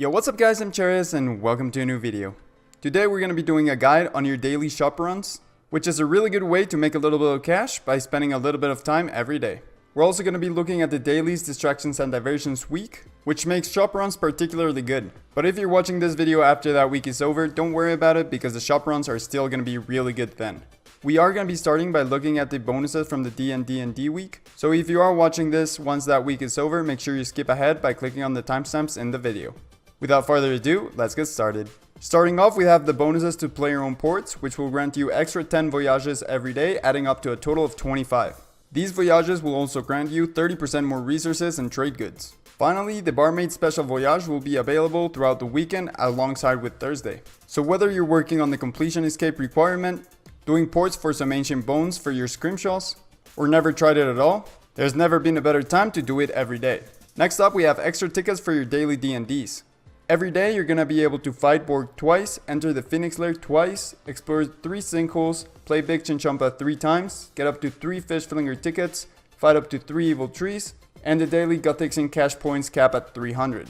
Yo, what's up guys, I'm Charius and welcome to a new video. Today we're going to be doing a guide on your daily shop runs, which is a really good way to make a little bit of cash by spending a little bit of time every day. We're also going to be looking at the dailies, distractions and diversions week, which makes shop runs particularly good. But if you're watching this video after that week is over, don't worry about it because the shop runs are still going to be really good then. We are going to be starting by looking at the bonuses from the D&D&D week. So if you are watching this once that week is over, make sure you skip ahead by clicking on the timestamps in the video. Without further ado, let's get started. Starting off, we have the bonuses to play your own ports, which will grant you extra 10 voyages every day, adding up to a total of 25. These voyages will also grant you 30% more resources and trade goods. Finally, the barmaid special voyage will be available throughout the weekend alongside with Thursday. So whether you're working on the completion escape requirement, doing ports for some ancient bones for your scrimshaws, or never tried it at all, there's never been a better time to do it every day. Next up, we have extra tickets for your daily D&Ds. Every day you're gonna be able to fight Borg twice, enter the Phoenix Lair twice, explore 3 sinkholes, play Big Chinchompa 3 times, get up to 3 fish flinger tickets, fight up to 3 evil trees, and the daily Gothics and cash points cap at 300.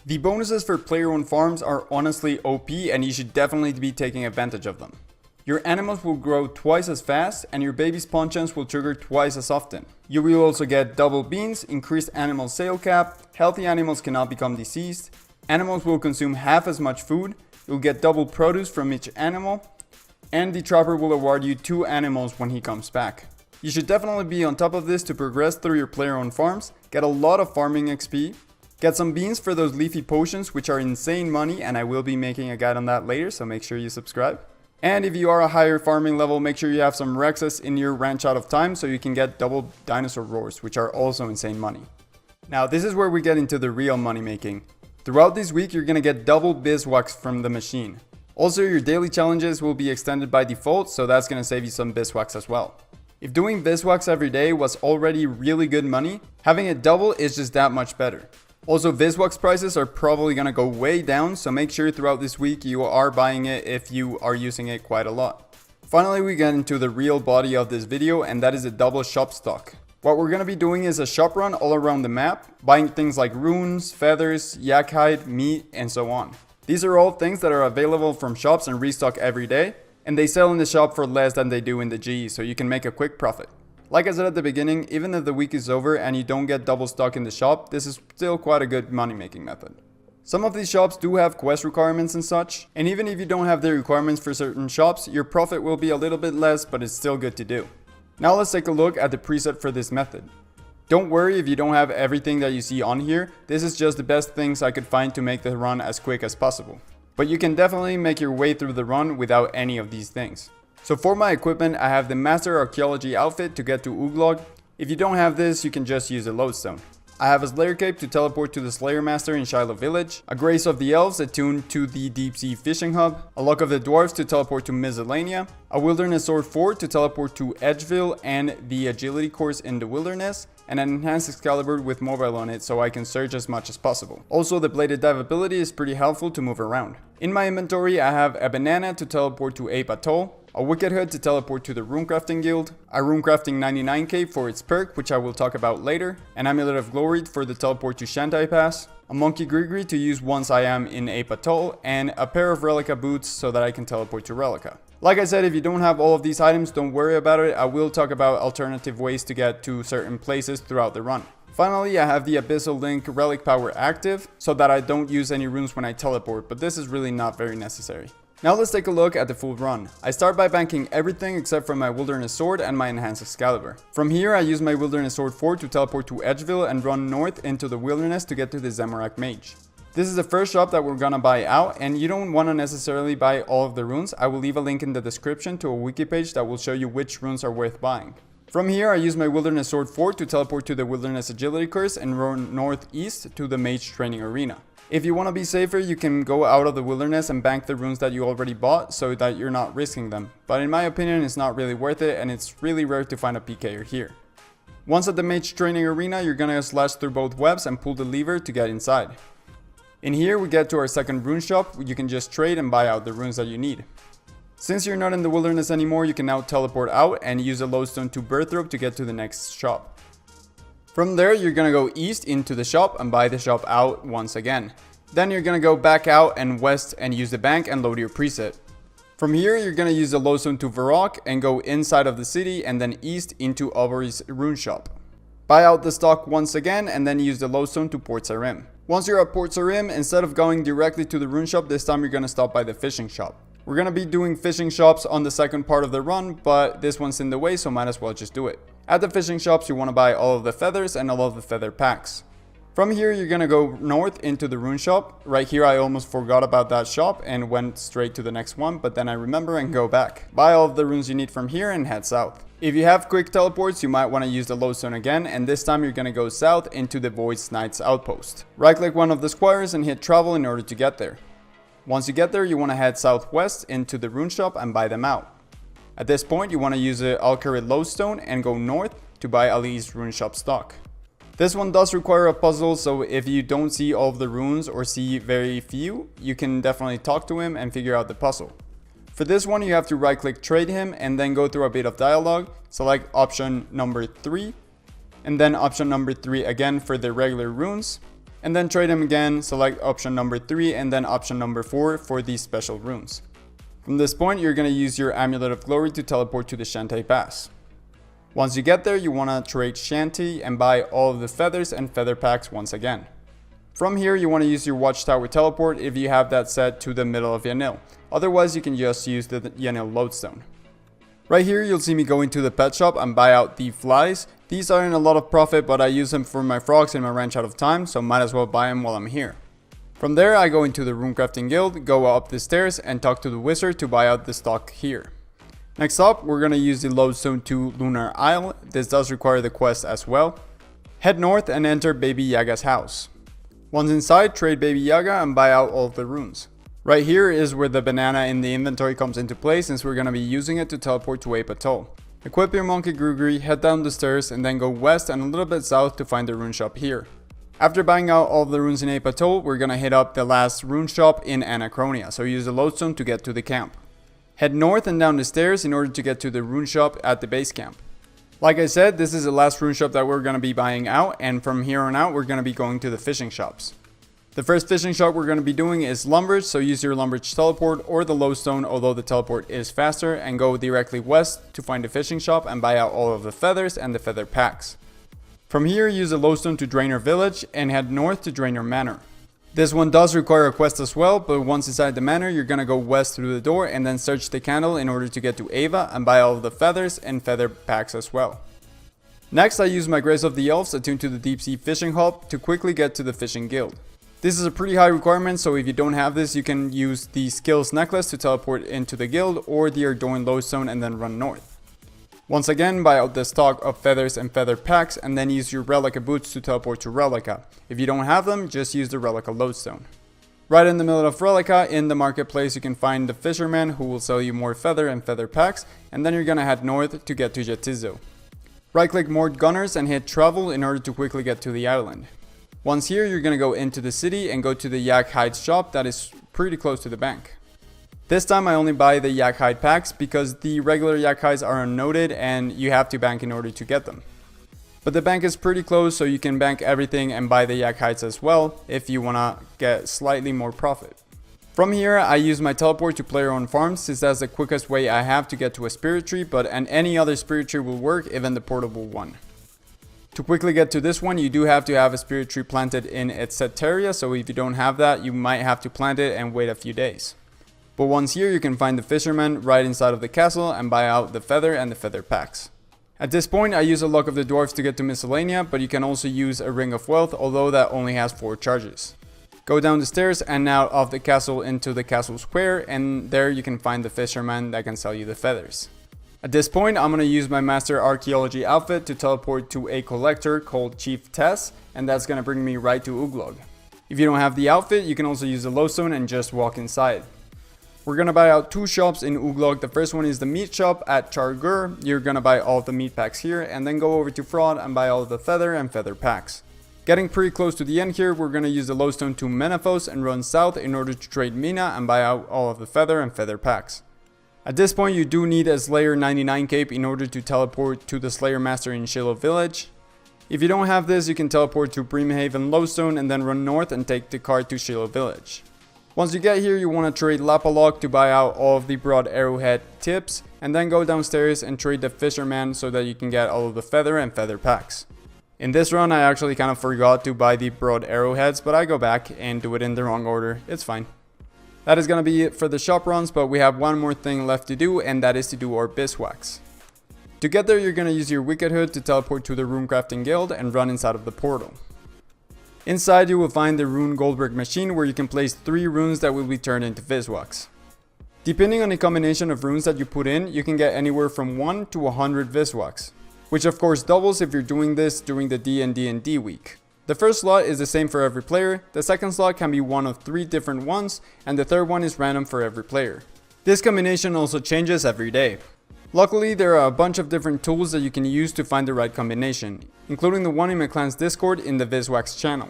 The bonuses for player owned farms are honestly OP and you should definitely be taking advantage of them. Your animals will grow twice as fast and your baby spawn chance will trigger twice as often. You will also get double beans, increased animal sale cap, healthy animals cannot become diseased, animals will consume half as much food, you'll get double produce from each animal, and the trapper will award you 2 animals when he comes back. You should definitely be on top of this to progress through your player-owned farms, get a lot of farming XP, get some beans for those leafy potions which are insane money, and I will be making a guide on that later, so make sure you subscribe. And if you are a higher farming level, make sure you have some Rexes in your ranch out of time so you can get double dinosaur roars, which are also insane money. Now this is where we get into the real money making. Throughout this week, you're gonna get double Vis Wax from the machine. Also, your daily challenges will be extended by default, so that's gonna save you some Vis Wax as well. If doing Vis Wax every day was already really good money, having it double is just that much better. Also, Vis Wax prices are probably gonna go way down, so make sure throughout this week you are buying it if you are using it quite a lot. Finally, we get into the real body of this video, and that is a double shop stock. What we're going to be doing is a shop run all around the map, buying things like runes, feathers, yak hide, meat, and so on. These are all things that are available from shops and restock every day, and they sell in the shop for less than they do in the GE, so you can make a quick profit. Like I said at the beginning, even if the week is over and you don't get double stock in the shop, this is still quite a good money making method. Some of these shops do have quest requirements and such, and even if you don't have the requirements for certain shops, your profit will be a little bit less, but it's still good to do. Now let's take a look at the preset for this method. Don't worry if you don't have everything that you see on here, this is just the best things I could find to make the run as quick as possible. But you can definitely make your way through the run without any of these things. So for my equipment, I have the Master Archaeology outfit to get to Uglog. If you don't have this, you can just use a lodestone. I have a Slayer Cape to teleport to the Slayer Master in Shiloh Village, a Grace of the Elves attuned to the Deep Sea Fishing Hub, a Luck of the Dwarves to teleport to Miscellanea, a Wilderness Sword 4 to teleport to Edgeville and the Agility course in the Wilderness, and an Enhanced Excalibur with mobile on it so I can search as much as possible. Also, the Bladed Dive ability is pretty helpful to move around. In my inventory, I have a Banana to teleport to Ape Atoll, a Wicked Hood to teleport to the Runecrafting Guild, a Runecrafting 99 cape for its perk, which I will talk about later, an Amulet of Glory for the teleport to Shantai Pass, a Monkey Grigri to use once I am in Ape Atoll, and a pair of Relica boots so that I can teleport to Relica. Like I said, if you don't have all of these items, don't worry about it. I will talk about alternative ways to get to certain places throughout the run. Finally, I have the Abyssal Link Relic Power active so that I don't use any runes when I teleport, but this is really not very necessary. Now let's take a look at the full run. I start by banking everything except for my Wilderness Sword and my Enhanced Excalibur. From here I use my Wilderness Sword 4 to teleport to Edgeville and run north into the wilderness to get to the Zamorak Mage. This is the first shop that we're gonna buy out, and you don't want to necessarily buy all of the runes. I will leave a link in the description to a wiki page that will show you which runes are worth buying. From here I use my Wilderness Sword 4 to teleport to the Wilderness Agility course and run northeast to the Mage Training Arena. If you want to be safer, you can go out of the wilderness and bank the runes that you already bought so that you're not risking them. But in my opinion, it's not really worth it, and it's really rare to find a PKer here. Once at the Mage Training Arena, you're gonna slash through both webs and pull the lever to get inside. In here we get to our second rune shop, where you can just trade and buy out the runes that you need. Since you're not in the wilderness anymore, you can now teleport out and use a lodestone to Birthrobe to get to the next shop. From there, you're gonna go east into the shop and buy the shop out once again. Then you're gonna go back out and west and use the bank and load your preset. From here, you're gonna use the lodestone to Varrock and go inside of the city and then east into Aubrey's rune shop. Buy out the stock once again and then use the lodestone to Port Sarim. Once you're at Port Sarim, instead of going directly to the rune shop, this time you're gonna stop by the fishing shop. We're gonna be doing fishing shops on the second part of the run, but this one's in the way, so might as well just do it. At the fishing shops, you wanna buy all of the feathers and all of the feather packs. From here, you're gonna go north into the rune shop. Right here, I almost forgot about that shop and went straight to the next one, but then I remember and go back. Buy all of the runes you need from here and head south. If you have quick teleports, you might want to use the lodestone again, and this time you're gonna go south into the Voice Knight's outpost. Right click one of the squires and hit travel in order to get there. Once you get there, you wanna head southwest into the rune shop and buy them out. At this point, you wanna use the Alcarid lodestone and go north to buy Ali's rune shop stock. This one does require a puzzle, so if you don't see all of the runes or see very few, you can definitely talk to him and figure out the puzzle. For this one, you have to right click trade him and then go through a bit of dialogue, select option number 3, and then option number 3 again for the regular runes, and then trade him again, select option number 3 and then option number 4 for these special runes. From this point, you're going to use your Amulet of Glory to teleport to the Shantae Pass. Once you get there, you want to trade Shanty and buy all of the feathers and feather packs once again. From here, you want to use your Watchtower teleport if you have that set to the middle of Yanil. Otherwise, you can just use the Yanil lodestone. Right here, you'll see me go into the pet shop and buy out the flies. These aren't a lot of profit, but I use them for my frogs in my ranch out of time, so might as well buy them while I'm here. From there, I go into the Runecrafting Guild, go up the stairs and talk to the wizard to buy out the stock here. Next up, we're going to use the lodestone to Lunar Isle. This does require the quest as well. Head north and enter Baby Yaga's house. Once inside, trade Baby Yaga and buy out all of the runes. Right here is where the banana in the inventory comes into play, since we're going to be using it to teleport to Ape Atoll. Equip your Monkey Grugri, head down the stairs and then go west and a little bit south to find the rune shop here. After buying out all of the runes in Ape Atoll, we're going to hit up the last rune shop in Anachronia, so use the lodestone to get to the camp. Head north and down the stairs in order to get to the rune shop at the base camp. Like I said, this is the last rune shop that we're going to be buying out, and from here on out we're going to be going to the fishing shops. The first fishing shop we're going to be doing is Lumbridge, so use your Lumbridge teleport or the lodestone, although the teleport is faster, and go directly west to find the fishing shop and buy out all of the feathers and the feather packs. From here, use the lodestone to Draenor Village and head north to Draenor Manor. This one does require a quest as well, but once inside the manor, you're gonna go west through the door and then search the candle in order to get to Ava and buy all of the feathers and feather packs as well. Next, I use my Grace of the Elves attuned to the Deep Sea Fishing Hub to quickly get to the Fishing Guild. This is a pretty high requirement, so if you don't have this, you can use the Skills Necklace to teleport into the guild or the Ardougne Lodestone and then run north. Once again, buy out the stock of feathers and feather packs and then use your Relica boots to teleport to Relica. If you don't have them, just use the Relica lodestone. Right in the middle of Relica, in the marketplace, you can find the fisherman who will sell you more feather and feather packs, and then you're gonna head north to get to Jetizo. Right click Moored Gunners and hit travel in order to quickly get to the island. Once here, you're gonna go into the city and go to the Yak Hide shop that is pretty close to the bank. This time I only buy the Yak Hide packs because the regular Yak Hides are unnoted and you have to bank in order to get them. But the bank is pretty close, so you can bank everything and buy the Yak Hides as well if you wanna get slightly more profit. From here, I use my teleport to Player Owned Farms since that's the quickest way I have to get to a spirit tree, and any other spirit tree will work, even the portable one. To quickly get to this one, you do have to have a spirit tree planted in its set area, so if you don't have that, you might have to plant it and wait a few days. But once here, you can find the fisherman right inside of the castle and buy out the feather and the feather packs. At this point, I use a Luck of the Dwarves to get to Miscellanea, but you can also use a Ring of Wealth, although that only has 4 charges. Go down the stairs and out of the castle into the castle square, and there you can find the fisherman that can sell you the feathers. At this point, I'm going to use my Master Archaeology outfit to teleport to a collector called Chief Tess, and that's going to bring me right to Uglog. If you don't have the outfit, you can also use the lodestone and just walk inside. We're going to buy out 2 shops in Uglog. The first one is the meat shop at Chargur. You're going to buy all of the meat packs here and then go over to Fraud and buy all of the feather and feather packs. Getting pretty close to the end here, we're going to use the lodestone to Menaphos and run south in order to trade Mina and buy out all of the feather and feather packs. At this point, you do need a Slayer 99 cape in order to teleport to the Slayer Master in Shiloh Village. If you don't have this, you can teleport to Brimhaven Lowstone and then run north and take the car to Shiloh Village. Once you get here, you want to trade Lapalok to buy out all of the broad arrowhead tips, and then go downstairs and trade the Fisherman so that you can get all of the feather and feather packs. In this run, I actually kind of forgot to buy the broad arrowheads, but I go back and do it in the wrong order. It's fine. That is going to be it for the shop runs, but we have one more thing left to do, and that is to do our Vis Wax. To get there, you're going to use your Wicked Hood to teleport to the Rune Crafting Guild and run inside of the portal. Inside, you will find the Rune Goldbrick machine where you can place 3 runes that will be turned into Vis Wax. Depending on the combination of runes that you put in, you can get anywhere from 1 to 100 Vis Wax, which of course doubles if you're doing this during the D&D&D week. The first slot is the same for every player, the second slot can be one of 3 different ones, and the third one is random for every player. This combination also changes every day. Luckily, there are a bunch of different tools that you can use to find the right combination, including the one in my clan's Discord in the Vis Wax channel.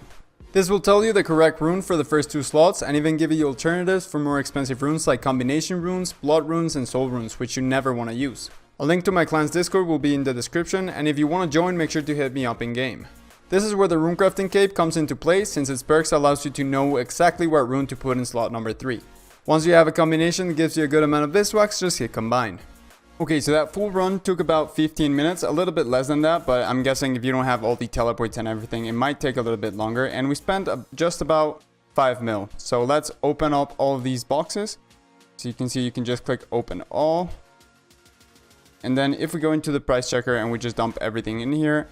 This will tell you the correct rune for the first 2 slots and even give you alternatives for more expensive runes like combination runes, blood runes, and soul runes, which you never want to use. A link to my clan's Discord will be in the description, and if you want to join, make sure to hit me up in game. This is where the rune crafting cape comes into play, since its perks allows you to know exactly what rune to put in slot number 3. Once you have a combination that gives you a good amount of Vis Wax, just hit combine. Okay, so that full run took about 15 minutes, a little bit less than that, but I'm guessing if you don't have all the teleports and everything, it might take a little bit longer, and we spent just about 5 mil. So let's open up all of these boxes. So you can see you can just click open all. And then if we go into the price checker and we just dump everything in here,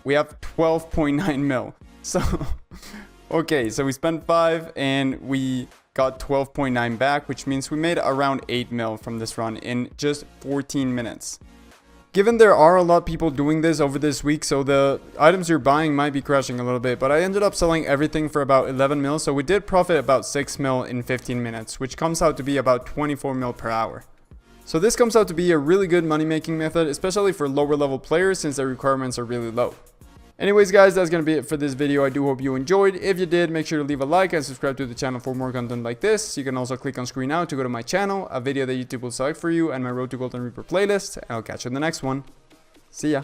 we have 12.9 mil. So, okay, so we spent 5 and we got 12.9 back, which means we made around 8 mil from this run in just 14 minutes. Given there are a lot of people doing this over this week, so the items you're buying might be crashing a little bit, but I ended up selling everything for about 11 mil, so we did profit about 6 mil in 15 minutes, which comes out to be about 24 mil per hour. So this comes out to be a really good money making method, especially for lower level players since their requirements are really low. Anyways guys, that's going to be it for this video. I do hope you enjoyed. If you did, make sure to leave a like and subscribe to the channel for more content like this. You can also click on screen now to go to my channel, a video that YouTube will select for you, and my Road to Golden Reaper playlist. And I'll catch you in the next one. See ya.